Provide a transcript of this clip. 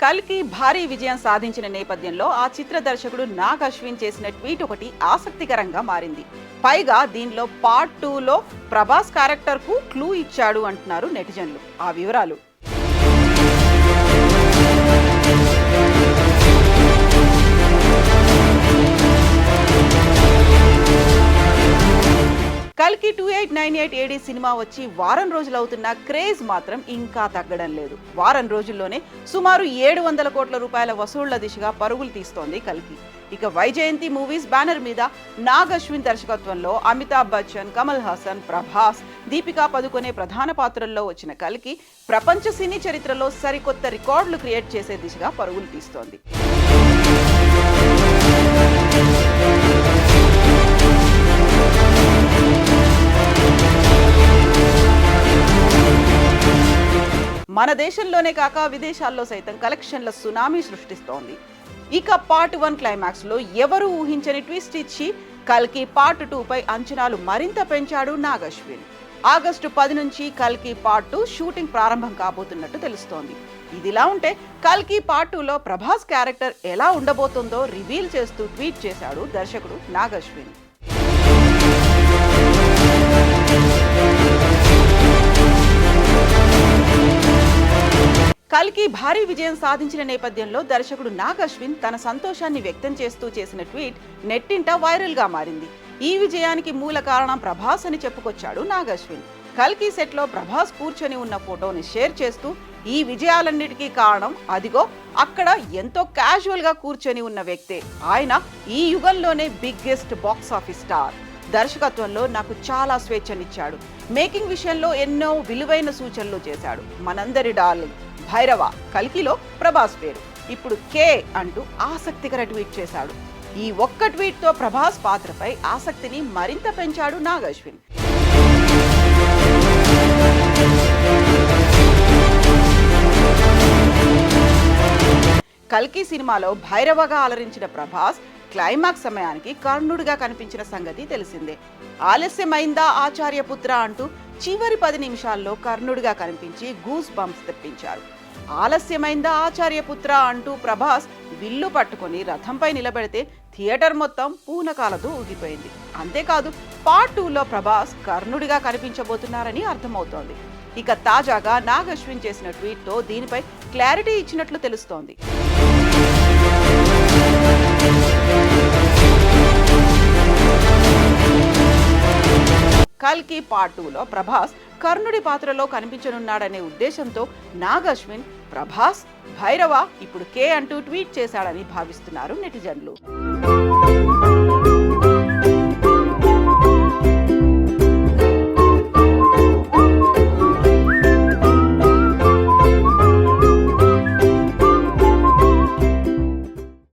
కల్కి భారీ విజయం సాధించిన నేపథ్యంలో ఆ చిత్ర దర్శకుడు నాగ్ అశ్విన్ చేసిన ట్వీట్ ఒకటి ఆసక్తికరంగా మారింది. పైగా దీనిలో పార్ట్ 2లో ప్రభాస్ క్యారెక్టర్ కు క్లూ ఇచ్చాడు అంటున్నారు నెటిజన్లు. ఆ వివరాలు కల్కి 2898 AD సినిమా వచ్చి వారం రోజులవుతున్న క్రేజ్ మాత్రం ఇంకా తగ్గడం లేదు. వారం రోజుల్లోనే సుమారు 700 కోట్ల రూపాయల వసూళ్ల దిశగా పరుగులు తీస్తోంది కల్కి. ఇక వైజయంతి మూవీస్ బ్యానర్ మీద నాగ్ అశ్విన్ దర్శకత్వంలో అమితాబ్ బచ్చన్, కమల్ హాసన్, ప్రభాస్, దీపికా పదుకొనే ప్రధాన పాత్రల్లో వచ్చిన కల్కి ప్రపంచ సినీ చరిత్రలో సరికొత్త రికార్డులు క్రియేట్ చేసే దిశగా పరుగులు తీస్తోంది. మన దేశంలోనే కాక విదేశాల్లో సైతం కలెక్షన్ల సునామీ సృష్టిస్తోంది. ఇక పార్ట్ 1 క్లైమాక్స్ లో ఎవరు ఊహించని ట్విస్ట్ ఇచ్చి కల్కి పార్ట్ 2 పై అంచనాలు మరింత పెంచాడు నాగ్ అశ్విన్. ఆగస్టు 10 నుంచి కల్కి పార్ట్ 2 షూటింగ్ ప్రారంభం కాబోతున్నట్టు తెలుస్తోంది. ఇదిలా ఉంటే కల్కి పార్ట్ 2లో ప్రభాస్ క్యారెక్టర్ ఎలా ఉండబోతుందో రివీల్ చేస్తూ ట్వీట్ చేశాడు దర్శకుడు నాగ్ అశ్విన్. కల్కి భారీ విజయం సాధించిన నేపథ్యంలో దర్శకుడు నాగ్ అశ్విన్ తన సంతోషాన్ని వ్యక్తం చేస్తూ చేసిన ట్వీట్ నెట్టింట వైరల్ గా మారింది. ఈ విజయానికి మూల కారణం ప్రభాస్ అని చెప్పుకొచ్చాడు నాగ్ అశ్విన్. కల్కి సెట్ లో ప్రభాస్ కూర్చొని ఉన్న ఫోటోని షేర్ చేస్తూ ఈ విజయాలన్నిటికీ కారణం అదిగో అక్కడ ఎంతో క్యాజువల్ గా కూర్చొని ఉన్న వ్యక్తే, ఆయన ఈ యుగంలోనే బిగ్గెస్ట్ బాక్స్ ఆఫీస్ స్టార్. దర్శకత్వంలో నాకు చాలా స్వేచ్ఛనిచ్చాడు. మేకింగ్ విషయంలో ఎన్నో విలువైన సూచనలు చేశాడు. మనందరి డార్లింగ్ భైరవ కల్కిలో ప్రభాస్ పేరు ఇప్పుడు కే అంటూ ఆసక్తికర ట్వీట్ చేశాడు. ఈ ఒక్క ట్వీట్ తో ప్రభాస్ పాత్రపై ఆసక్తిని మరింత పెంచాడు నాగ్ అశ్విన్. కల్కి సినిమాలో భైరవగా అలరించిన ప్రభాస్ క్లైమాక్స్ సమయానికి కర్ణుడిగా కనిపించిన సంగతి తెలిసిందే. ఆలస్యమైందా ఆచార్యపుత్ర అంటూ చివరి 10 నిమిషాల్లో కర్ణుడిగా కనిపించి గూస్ బంప్స్ తెప్పించారు. ఆలస్యమైందా ఆచార్యపుత్ర అంటూ ప్రభాస్ విల్లు పట్టుకొని రథంపై నిలబెడితే థియేటర్ మొత్తం పూనకాలతో ఊగిపోయింది. అంతేకాదు పార్ట్ 2లో ప్రభాస్ కర్ణుడిగా కనిపించబోతున్నారని అర్థమవుతోంది. ఇక తాజాగా నాగ్ అశ్విన్ చేసిన ట్వీట్ తో దీనిపై క్లారిటీ ఇచ్చినట్లు తెలుస్తోంది. కల్కి పార్ట్ 2లో ప్రభాస్ కర్ణుడి పాత్రలో కనిపించనున్నాడనే ఉద్దేశంతో నాగ్ అశ్విన్ ప్రభాస్ భైరవ ఇప్పుడు కే అంటూ ట్వీట్ చేశాడని భావిస్తున్నారు నెటిజన్లు.